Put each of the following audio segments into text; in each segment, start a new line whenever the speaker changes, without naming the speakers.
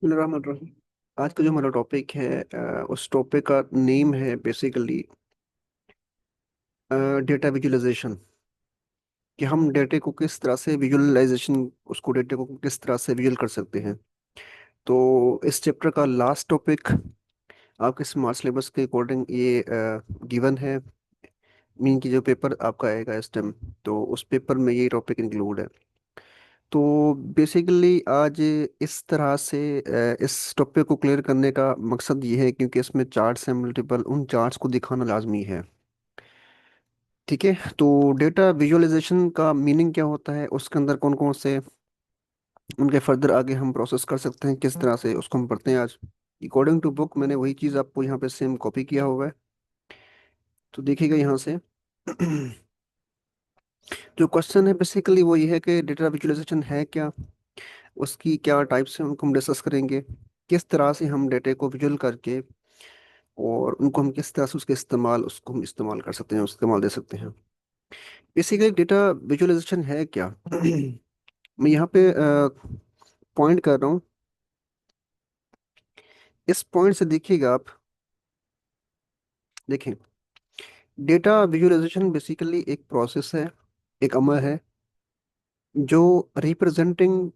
बिस्मिल्लाहिर्रहमानिर्रहीम। आज का जो हमारा टॉपिक है उस टॉपिक का नेम है बेसिकली डेटा विजुअलाइजेशन। कि हम डेटे को किस तरह से विजुअलाइजेशन उसको डेटे को किस तरह से विजुअल कर सकते हैं। तो इस चैप्टर का लास्ट टॉपिक आपके स्मार्ट सिलेबस के अकॉर्डिंग ये गिवन है। मीन की जो पेपर आपका आएगा इस टाइम, तो उस पेपर में ये टॉपिक इंक्लूड है। तो बेसिकली आज इस तरह से इस टॉपिक को क्लियर करने का मकसद ये है क्योंकि इसमें चार्ट्स हैं मल्टीपल, उन चार्ट्स को दिखाना लाजमी है। ठीक है, तो डेटा विजुअलाइजेशन का मीनिंग क्या होता है, उसके अंदर कौन कौन से उनके फर्दर आगे हम प्रोसेस कर सकते हैं, किस तरह से उसको हम पढ़ते हैं आज। अकॉर्डिंग टू बुक मैंने वही चीज़ आपको यहाँ पे सेम कॉपी किया हुआ है, तो देखिएगा यहाँ से। जो क्वेश्चन है बेसिकली वो ये है कि डेटा विजुअलाइजेशन है क्या, उसकी क्या टाइप्स हैं, उनको हम डिस्कस करेंगे। किस तरह से हम डेटा को विजुअल करके और उनको हम किस तरह से उसके इस्तेमाल उसको हम इस्तेमाल कर सकते हैं, इस्तेमाल दे सकते हैं। बेसिकली डेटा विजुअलाइजेशन है क्या। मैं यहाँ पे पॉइंट कर रहा हूँ। इस पॉइंट से देखिएगा आप, देखें। डेटा विजुअलाइजेशन बेसिकली एक प्रोसेस है, एक अमल है जो representing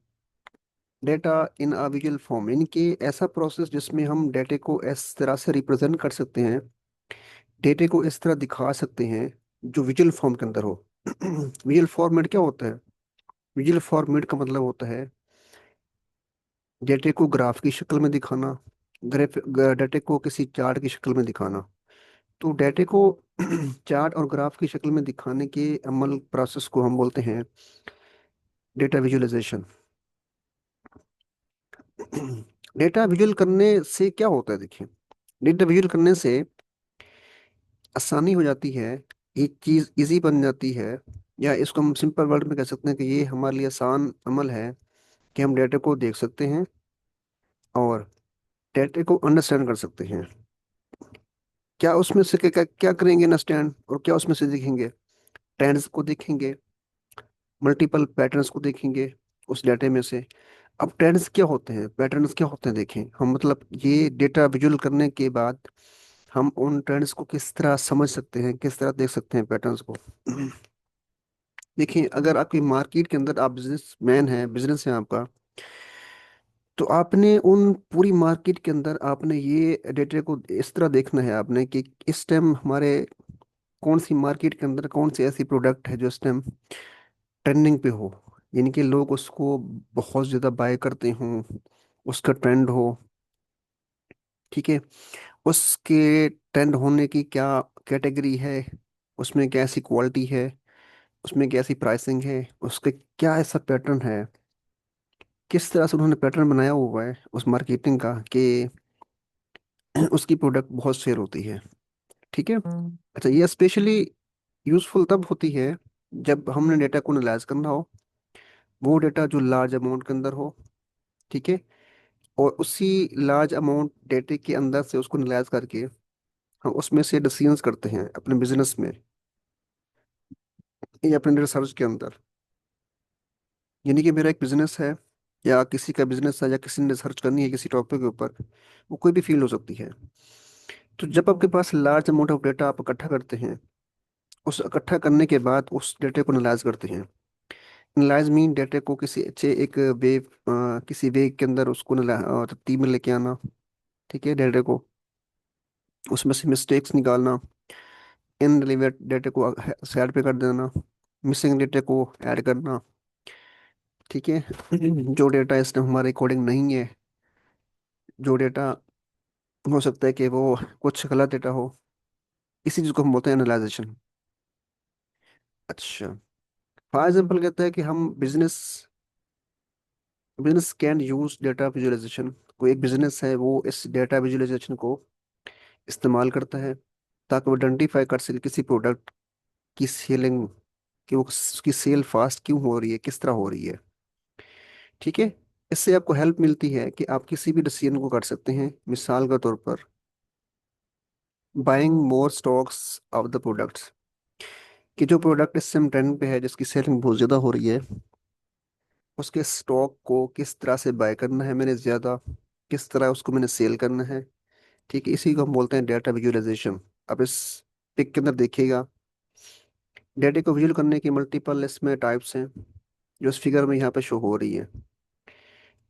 data in a visual form, यानी कि ऐसा प्रोसेस जिसमें हम डेटा को इस तरह से रिप्रेजेंट कर सकते हैं, डेटा को इस तरह दिखा सकते हैं जो विजुअल फॉर्म के अंदर हो। विजुअल फॉर्मेट क्या होता है? विजुअल फॉर्मेट का मतलब होता है डेटा को ग्राफ की शक्ल में दिखाना, ग्राफ डेटा को किसी चार्ट की शक्ल में दिखाना। तो डेटा को चार्ट और ग्राफ की शक्ल में दिखाने के अमल प्रोसेस को हम बोलते हैं डेटा विजुअलाइजेशन। डेटा विजुअल करने से क्या होता है, देखिए। डेटा विजुअल करने से आसानी हो जाती है, एक चीज इजी बन जाती है, या इसको हम सिंपल वर्ड में कह सकते हैं कि ये हमारे लिए आसान अमल है कि हम डेटा को देख सकते हैं और डेटा को अंडरस्टैंड कर सकते हैं। क्या उसमें से क्या करेंगे अंडरस्टैंड, और क्या उसमें से देखेंगे? ट्रेंड्स को देखेंगे, मल्टीपल पैटर्न्स को देखेंगे उस डाटा में से। अब ट्रेंड्स क्या होते हैं, पैटर्न्स क्या होते हैं, देखें हम, मतलब ये डेटा विजुअल करने के बाद हम उन ट्रेंड्स को किस तरह समझ सकते हैं, किस तरह देख सकते हैं पैटर्न्स को। देखिए, अगर आपकी मार्केट के अंदर आप बिजनेस मैन है, बिजनेस है आपका, तो आपने उन पूरी मार्केट के अंदर आपने ये डेटा को इस तरह देखना है आपने कि इस टाइम हमारे कौन सी मार्केट के अंदर कौन सी ऐसी प्रोडक्ट है जो इस टाइम ट्रेंडिंग पे हो, यानी कि लोग उसको बहुत ज़्यादा बाय करते हों, उसका ट्रेंड हो। ठीक है, उसके ट्रेंड होने की क्या कैटेगरी है, उसमें कैसी क्वालिटी है, उसमें कैसी प्राइसिंग है, उसके क्या ऐसा पैटर्न है, किस तरह से उन्होंने पैटर्न बनाया हुआ है उस मार्केटिंग का कि उसकी प्रोडक्ट बहुत सेल होती है। ठीक है। अच्छा, ये स्पेशली यूजफुल तब होती है जब हमने डेटा को एनालाइज करना हो, वो डेटा जो लार्ज अमाउंट के अंदर हो। ठीक है, और उसी लार्ज अमाउंट डेटा के अंदर से उसको एनालाइज करके हम उसमें से डिसीजंस करते हैं अपने बिजनेस में या अपने रिसर्च के अंदर। यानी कि मेरा एक बिजनेस है, या किसी का बिजनेस है, या किसी ने रिसर्च करनी है किसी टॉपिक के ऊपर, वो कोई भी फील्ड हो सकती है। तो जब आपके पास लार्ज अमाउंट ऑफ डेटा आप इकट्ठा करते हैं, उस इकट्ठा करने के बाद उस डेटा को एनालाइज करते हैं। एनालाइज मीन डेटा को किसी अच्छे एक वे, किसी वे के अंदर उसको तरतीब में लेके आना। ठीक है, डेटा को उसमें से मिस्टेक्स निकालना, इनरिलेवेंट डेटा को साइड पे कर देना, मिसिंग डेटा को ऐड करना। ठीक है। जो डेटा इस टाइम हमारे अकॉर्डिंग नहीं है, जो डेटा हो सकता है कि वो कुछ गलत डेटा हो, इसी चीज को हम बोलते हैं एनालाइजेशन। अच्छा, फॉर एग्जाम्पल कहते हैं कि हम business business can use data visualization. कोई एक बिजनेस है, वो इस डेटा विजुअलाइजेशन को इस्तेमाल करता है ताकि वो आइडेंटिफाई कर सके किसी प्रोडक्ट की सेलिंग, कि वो उसकी सेल फास्ट क्यों हो रही है, किस तरह हो रही है। ठीक है, इससे आपको हेल्प मिलती है कि आप किसी भी डिसीजन को कर सकते हैं। मिसाल के तौर पर buying more stocks of the products, कि जो प्रोडक्ट इस समय ट्रेंड पे है, जिसकी सेलिंग बहुत ज़्यादा हो रही है, उसके स्टॉक को किस तरह से बाय करना है मैंने ज़्यादा, किस तरह उसको मैंने सेल करना है। ठीक है, इसी को हम बोलते हैं डेटा विजुअलाइजेशन। अब इस पिक के अंदर देखिएगा, डेटा को विजुअल करने की मल्टीपल इसमें टाइप्स हैं, जो इस फिगर में यहाँ पे शो हो रही है।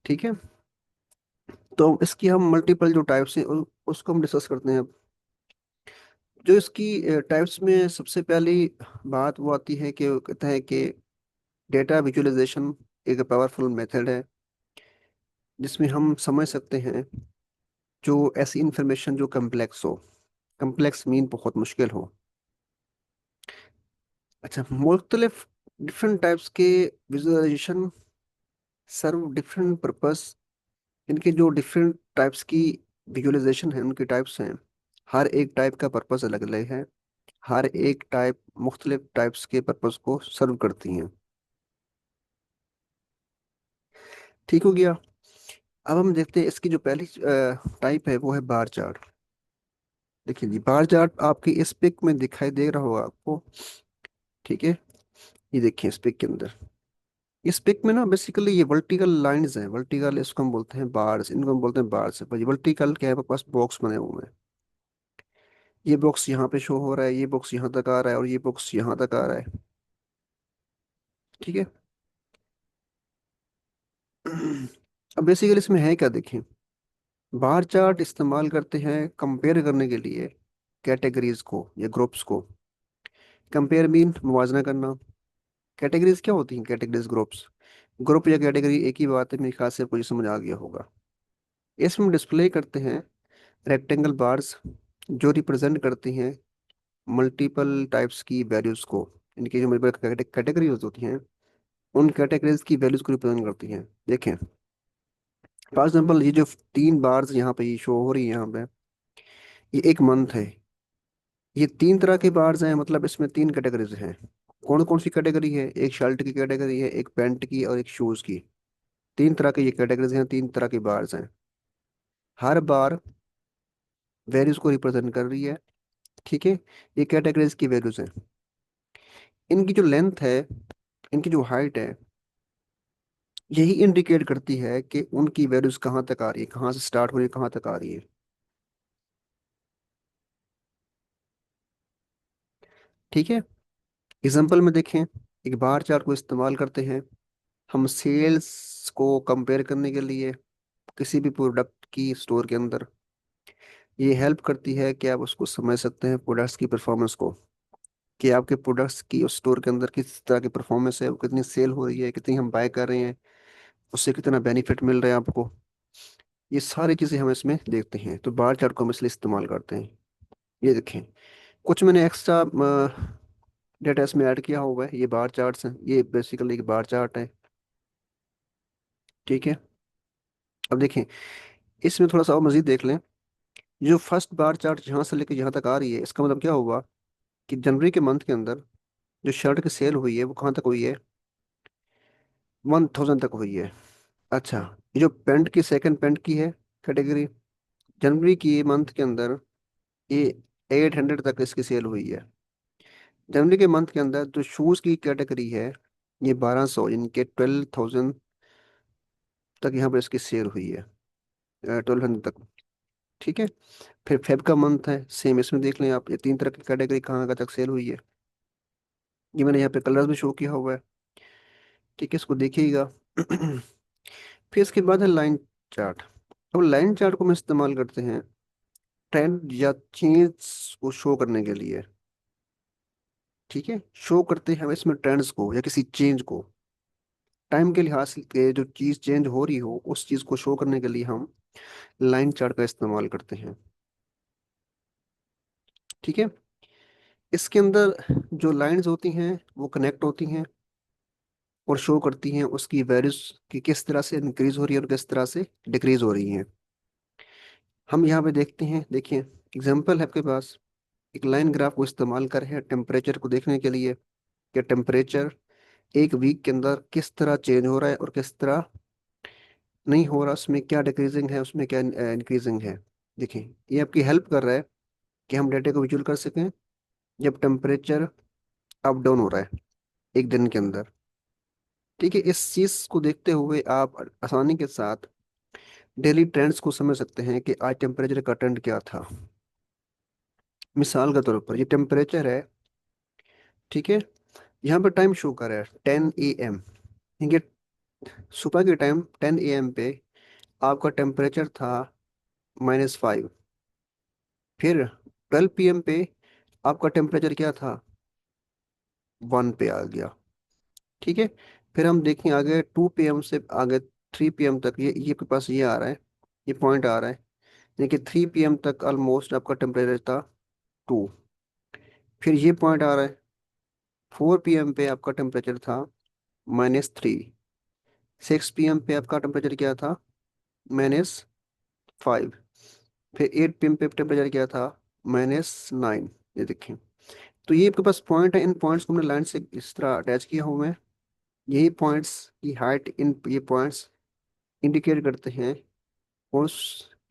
ठीक है, तो इसकी हम मल्टीपल जो टाइप्स हैं उसको हम डिस्कस करते हैं अब। जो इसकी टाइप्स में सबसे पहली बात वो आती है कि वो कहते हैं कि डेटा विजुअलाइजेशन एक पावरफुल मेथड है, जिसमें हम समझ सकते हैं जो ऐसी इंफॉर्मेशन जो कम्प्लेक्स हो, कम्प्लेक्स मीन बहुत मुश्किल हो। अच्छा, मुख्तलिफ डिफरेंट टाइप्स के विजुअलाइजेशन सर्व डिफरेंट पर्पस। इनके जो डिफरेंट टाइप्स की विजुअलाइजेशन है, उनके टाइप्स हैं, हर एक टाइप का पर्पस अलग अलग है। हर एक टाइप मुख्तलिफ टाइप्स के पर्पस को सर्व करती हैं। ठीक हो गया। अब हम देखते हैं इसकी जो पहली टाइप है वो है बार चार्ट। देखिए जी, बार चार्ट आपकी इस पिक में दिखाई दे रहा होगा आपको। ठीक है, ये देखिए इस पिक के अंदर, इस पिक में ना बेसिकली ये वर्टिकल लाइंस हैं, वर्टिकल इसको हम बोलते हैं बार्स, इनको हम बोलते हैं बार्स। पर ये वर्टिकल क्या है, आपके पास बॉक्स बने हुए हैं। ये बॉक्स यहाँ पे शो हो रहा है, ये बॉक्स यहाँ तक आ रहा है और ये बॉक्स यहाँ तक आ रहा है। ठीक है। अब बेसिकली इसमें है क्या, देखें, बार चार्ट इस्तेमाल करते हैं कंपेयर करने के लिए कैटेगरीज को या ग्रुप्स को। कंपेयर मीन मुवाजना करना। कैटेगरीज क्या होती हैं, कैटेगरीज ग्रुप्स, ग्रुप या कैटेगरी एक ही बात है, मेरे ख्याल से आपको ये समझ आ गया होगा। इसमें डिस्प्ले करते हैं रेक्टेंगल बार्स, जो रिप्रेजेंट करती हैं मल्टीपल टाइप्स की वैल्यूज को। इनकी जो मल्टीपल कैटेगरीज होती हैं, उन कैटेगरीज की वैल्यूज को रिप्रेजेंट करती हैं। देखें, फॉर एग्जाम्पल ये जो तीन बार्स यहाँ पे ये शो हो रही है यहाँ पे, ये एक मंथ है। ये तीन तरह के बार्स हैं, मतलब इसमें तीन कैटेगरीज हैं। कौन कौन सी कैटेगरी है, एक शर्ट की कैटेगरी है, एक पैंट की और एक शूज की। तीन तरह के ये कैटेगरीज हैं, तीन तरह के बार्स हैं। हर बार वैल्यूज को रिप्रेजेंट कर रही है। ठीक है, ये कैटेगरीज की वैल्यूज हैं। इनकी जो लेंथ है, इनकी जो हाइट है, यही इंडिकेट करती है कि उनकी वैल्यूज कहाँ तक आ रही है, कहाँ से स्टार्ट हो रही है, कहाँ तक आ रही है। ठीक है, एग्जाम्पल में देखें, एक बार चार्ट को इस्तेमाल करते हैं हम सेल्स को कंपेयर करने के लिए किसी भी प्रोडक्ट की स्टोर के अंदर। ये हेल्प करती है कि आप उसको समझ सकते हैं प्रोडक्ट्स की परफॉर्मेंस को, कि आपके प्रोडक्ट्स की उस स्टोर के अंदर किस तरह की परफॉर्मेंस है, वो कितनी सेल हो रही है, कितनी हम बाय कर रहे हैं, उससे कितना बेनिफिट मिल रहा है आपको। ये सारी चीज़ें हम इसमें देखते हैं, तो बार चार्ट को हम इसलिए इस्तेमाल करते हैं। ये देखें, कुछ मैंने एक्स्ट्रा डेटा इसमें ऐड किया हुआ है, ये बार चार्ट्स हैं, ये बेसिकली एक बार चार्ट है। ठीक है, अब देखें, इसमें थोड़ा सा और मजीद देख लें। जो फर्स्ट बार चार्ट यहाँ से लेकर यहाँ तक आ रही है, इसका मतलब क्या हुआ कि जनवरी के मंथ के अंदर जो शर्ट की सेल हुई है वो कहाँ तक हुई है, 1000 तक हुई है। अच्छा, ये जो पेंट की, सेकंड पेंट की है कैटेगरी, जनवरी की मंथ के अंदर ये 800 तक इसकी सेल हुई है। जनवरी के मंथ के अंदर जो शूज की कैटेगरी है, ये 1200 इनके 12,000 तक यहाँ पर इसकी सेल हुई है, 1200 तक। ठीक है, फिर फेब का मंथ है, सेम इसमें देख लें आप, ये तीन तरह की कैटेगरी कहाँ कहाँ तक सेल हुई है। ये मैंने यहाँ पे कलर्स भी शो किया हुआ है। ठीक है, इसको देखिएगा। फिर इसके बाद है लाइन चार्ट। अब लाइन चार्ट को हम इस्तेमाल करते हैं ट्रेंड या चेंज को शो करने के लिए। ठीक है, शो करते हैं हम इसमें ट्रेंड्स को या किसी चेंज को, टाइम के लिहाज से जो चीज चेंज हो रही हो उस चीज को शो करने के लिए हम लाइन चार्ट का इस्तेमाल करते हैं। ठीक है, इसके अंदर जो लाइंस होती हैं वो कनेक्ट होती हैं और शो करती हैं उसकी वैल्यूज की किस तरह से इंक्रीज हो रही है और किस तरह से डिक्रीज हो रही हैं। हम यहाँ पे देखते हैं, देखिए एग्जांपल है आपके पास, एक लाइन ग्राफ को इस्तेमाल कर है टेम्परेचर को देखने के लिए कि टेम्परेचर एक वीक के अंदर किस तरह चेंज हो रहा है और किस तरह नहीं हो रहा, उसमें क्या डिक्रीजिंग है, उसमें क्या इंक्रीजिंग है। देखिए, ये आपकी हेल्प कर रहा है कि हम डेटा को विजुअल कर सकें जब टेम्परेचर अप डाउन हो रहा है एक दिन के अंदर। ठीक है, इस चीज को देखते हुए आप आसानी के साथ डेली ट्रेंड्स को समझ सकते हैं कि आज टेम्परेचर का ट्रेंड क्या था। मिसाल के तौर पर ये टेम्परेचर है, ठीक है। यहाँ पर टाइम शो कर रहा है 10 AM, ठीक है। सुबह के टाइम 10 AM पे आपका टेम्परेचर था -5। फिर 12 PM पे आपका टेम्परेचर क्या था, 1 पे आ गया, ठीक है। फिर हम देखें आगे 2 PM से आगे 3 PM तक, ये आपके पास ये आ रहा है, ये पॉइंट आ रहा है। देखिए 3 PM तक ऑलमोस्ट आपका टेम्परेचर था 2। फिर ये पॉइंट आ रहा है, 4 PM पे आपका टेम्परेचर था -3। 6 PM पे आपका टेम्परेचर क्या था, -5। फिर 8 PM पे टेम्परेचर क्या था, -9। ये देखें, तो ये आपके पास पॉइंट है। इन पॉइंट्स को हमने लाइन से इस तरह अटैच किया हुआ है। यही पॉइंट्स की हाइट, इन ये पॉइंट्स इंडिकेट करते हैं उस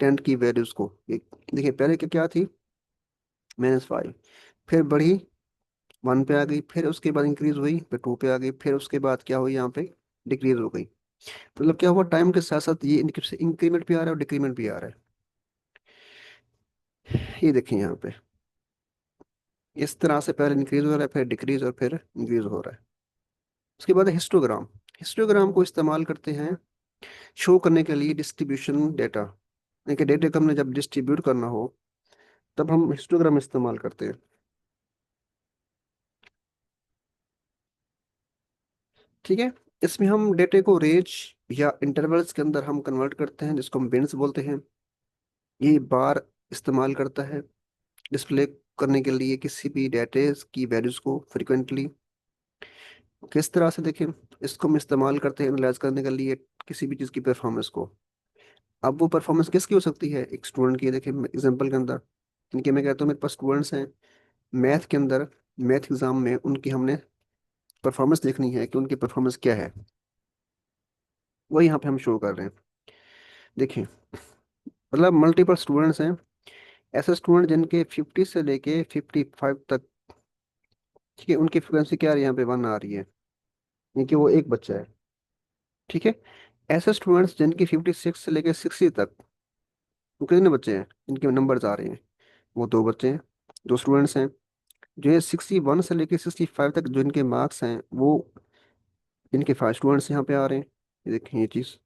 टेंट की वैल्यूज को। ये देखिए पहले क्या थी, -5, फिर बढ़ी 1 पे आ गई, फिर उसके बाद इंक्रीज हुई, फिर 2 पे आ गई, फिर उसके बाद क्या हुई, यहाँ पे डिक्रीज हो गई। मतलब क्या हुआ, टाइम के साथ साथ ये इंक्रीमेंट भी आ रहा है और डिक्रीमेंट भी आ रहा है। ये देखिए यहाँ पे इस तरह से पहले इंक्रीज हो रहा है, फिर डिक्रीज और फिर इंक्रीज हो रहा है। उसके बाद हिस्टोग्राम। हिस्टोग्राम को इस्तेमाल करते हैं शो करने के लिए डिस्ट्रीब्यूशन डेटा। देखिए डेटा को हमने जब डिस्ट्रीब्यूट करना हो तब हम हिस्टोग्राम इस्तेमाल करते हैं, ठीक है। इसमें हम डेटा को रेंज या इंटरवल्स के अंदर हम कन्वर्ट करते हैं, जिसको हम बिन्स बोलते हैं। ये बार इस्तेमाल करता है डिस्प्ले करने के लिए किसी भी डेटा की वैल्यूज को फ्रिक्वेंटली। किस तरह से देखें, इसको हम इस्तेमाल करते हैं एनालाइज करने के लिए किसी भी चीज़ की परफॉर्मेंस को। अब वो परफॉर्मेंस किसकी हो सकती है, एक स्टूडेंट की। देखें एग्जांपल के अंदर, इनके मैं कहता हूँ मेरे पास स्टूडेंट्स हैं मैथ के अंदर, मैथ एग्जाम में उनकी हमने परफॉर्मेंस देखनी है कि उनकी परफॉर्मेंस क्या है, वो यहाँ पे हम शो कर रहे हैं। देखिए मतलब मल्टीपल स्टूडेंट्स हैं, ऐसे स्टूडेंट जिनके 50 से लेके 55 तक, ठीक है, उनकी फ्रिक्वेंसी क्या आ रही है, यहाँ पे 1 आ रही है, यानी कि वो एक बच्चा है, ठीक है। ऐसे स्टूडेंट्स जिनकी 56 से लेके 60 तक, वो कितने बच्चे हैं जिनके नंबर्स आ रहे हैं, वो 2 बच्चे हैं, 2 स्टूडेंट्स हैं। जो है 61 से लेके 65 तक जो इनके मार्क्स हैं, वो इनके 5 स्टूडेंट्स यहाँ पे आ रहे हैं। ये देखें ये चीज़,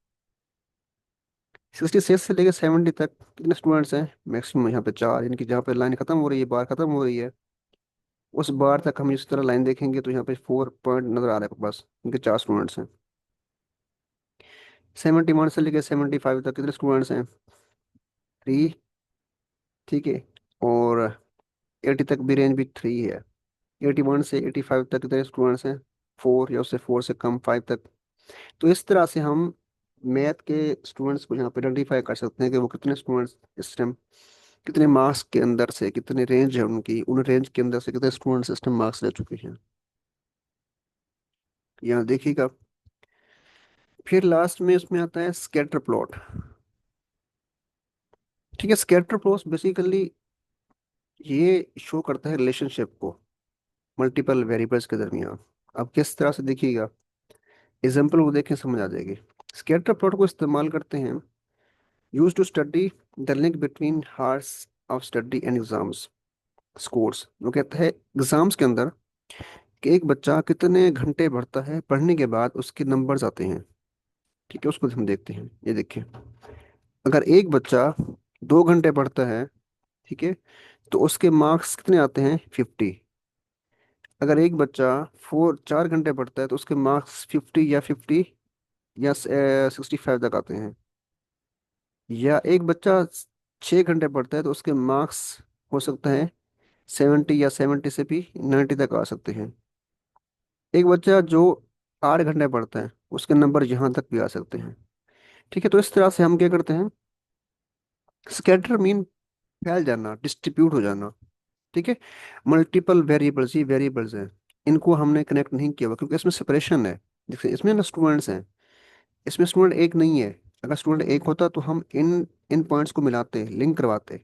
66 से लेके 70 तक कितने स्टूडेंट्स हैं, मैक्सिमम यहाँ पे 4। इनकी जहाँ पे लाइन खत्म हो रही है, बार खत्म हो रही है, उस बार तक हम इस तरह लाइन देखेंगे तो यहाँ पे 4 पॉइंट नजर आ रहा है बस। इनके 4 स्टूडेंट्स हैं। 71 से लेके 75 तक कितने स्टूडेंट्स हैं, 3, ठीक है। और 80 तक भी रेंज भी 3 है। 81 से 85 तक कितने स्टूडेंट्स हैं, 4, या उससे 4 से कम 5 तक। तो इस तरह से हम मैथ के स्टूडेंट्स को यहाँ पे आइडेंटिफाई कर सकते हैं कि वो कितने स्टूडेंट्स इस टाइम, कितने मार्क्स के अंदर से, कितने रेंज है उनकी, उन रेंज के अंदर से कितने स्टूडेंट सिस्टम मार्क्स ले चुके हैं, यहाँ देखिएगा। फिर लास्ट में उसमें आता है स्कैटर प्लॉट, ठीक है। स्कैटर प्लॉट बेसिकली ये शो करता है रिलेशनशिप को मल्टीपल वेरिएबल्स के दरमियान। अब किस तरह से देखिएगा, एग्जाम्पल को देखें समझ आ जाएगी। स्कैटर प्लॉट को इस्तेमाल करते हैं use to study the link between hours of study and exams scores. वो कहता है एग्जाम्स के अंदर कि एक बच्चा कितने घंटे पढ़ता है, पढ़ने के बाद उसके नंबर्स आते हैं, ठीक है। उसको हम देखते हैं, ये देखिए अगर एक बच्चा 2 घंटे पढ़ता है, ठीक है, तो उसके मार्क्स कितने आते हैं, 50। अगर एक बच्चा 4 घंटे पढ़ता है तो उसके मार्क्स 50 या 50 या 65 तक आते हैं। या एक बच्चा 6 घंटे पढ़ता है तो उसके मार्क्स हो सकता है 70 या 70 से भी 90 तक आ सकते हैं। एक बच्चा जो 8 घंटे पढ़ता है उसके नंबर यहाँ तक भी आ सकते हैं, ठीक है। तो इस तरह से हम क्या करते हैं, स्कैटर मीन फैल जाना, डिस्ट्रीब्यूट हो जाना, ठीक है। मल्टीपल वेरिएबल्स, ये वेरिएबल्स हैं, इनको हमने कनेक्ट नहीं किया हुआ क्योंकि इसमें सेपरेशन है। देखिए इसमें ना स्टूडेंट्स हैं, इसमें स्टूडेंट एक नहीं है। अगर स्टूडेंट एक होता तो हम इन इन पॉइंट्स को मिलाते, लिंक करवाते,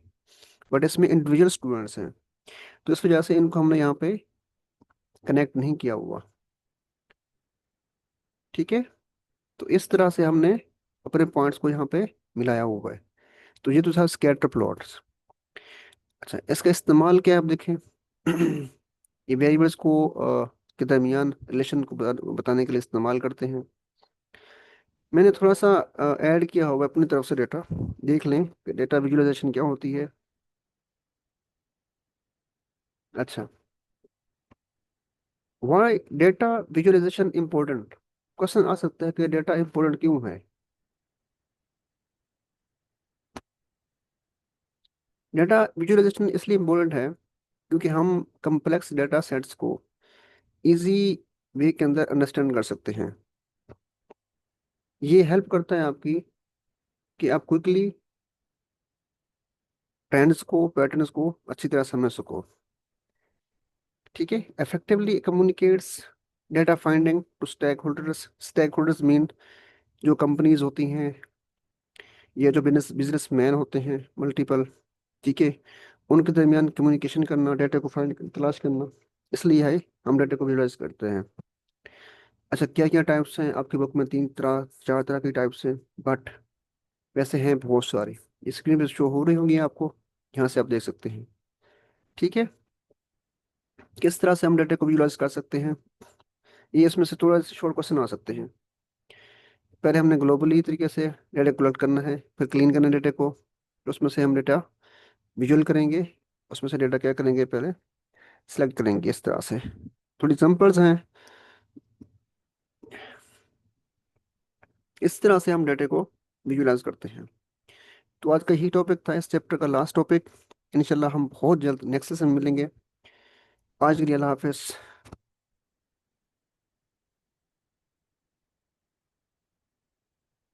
बट इसमें इंडिविजुअल स्टूडेंट्स हैं, तो इस वजह से इनको हमने यहाँ पे कनेक्ट नहीं किया हुआ, ठीक है। तो इस तरह से हमने अपने पॉइंट्स को यहाँ पे मिलाया हुआ है। तो ये तो था स्कैटर प्लॉट्स। अच्छा, इसका इस्तेमाल क्या है आप देखें। ये वेरिएबल्स को के दरमियान रिलेशन को बताने के लिए इस्तेमाल करते हैं। मैंने थोड़ा सा ऐड किया हुआ है अपनी तरफ से डेटा, देख लें कि डेटा विजुअलाइजेशन क्या होती है। अच्छा, why data visualization important, question आ सकता है कि डेटा इम्पोर्टेंट क्यों है। डेटा विजुअलाइजेशन इसलिए इम्पोर्टेंट है क्योंकि हम कम्प्लेक्स डेटा सेट्स को इजी वे के अंदर अंडरस्टैंड कर सकते हैं। ये हेल्प करता है आपकी कि आप क्विकली ट्रेंड्स को, पैटर्न्स को अच्छी तरह समझ सको। ठीक है, effectively communicates data finding to stakeholders. Stakeholders mean जो कंपनीज होती हैं या जो बिजनेस मैन होते हैं मल्टीपल, ठीक है, उनके दरमियान कम्युनिकेशन करना, डाटा को फाइंड तलाश करना, इसलिए है हम डाटा को विजुअलाइज करते हैं। अच्छा, क्या क्या टाइप्स हैं आपकी बुक में, 3 तरह 4 तरह की टाइप्स हैं, बट वैसे हैं बहुत सारे। स्क्रीन पे शो हो रही होंगी आपको, यहाँ से आप देख सकते हैं। ठीक है, किस तरह से हम डाटा को विजुअलाइज कर सकते हैं, ये इसमें से थोड़ा शॉर्ट क्वेश्चन आ सकते हैं। पहले हमने ग्लोबली तरीके से डाटा कलेक्ट करना है, फिर क्लीन करना है डाटा को, फिर उसमें से हम डाटा विजुअल करेंगे, उसमें से डाटा क्या करेंगे, पहले सेलेक्ट करेंगे इस तरह से। थोड़ी एग्जांपल्स हैं, इस तरह से हम डाटा को विजुअलाइज करते हैं। तो आज का ही टॉपिक था, इस चैप्टर का लास्ट टॉपिक। इंशाल्लाह हम बहुत जल्द नेक्स्ट सेशन में मिलेंगे। आज के लिए अल्लाह हाफिज़।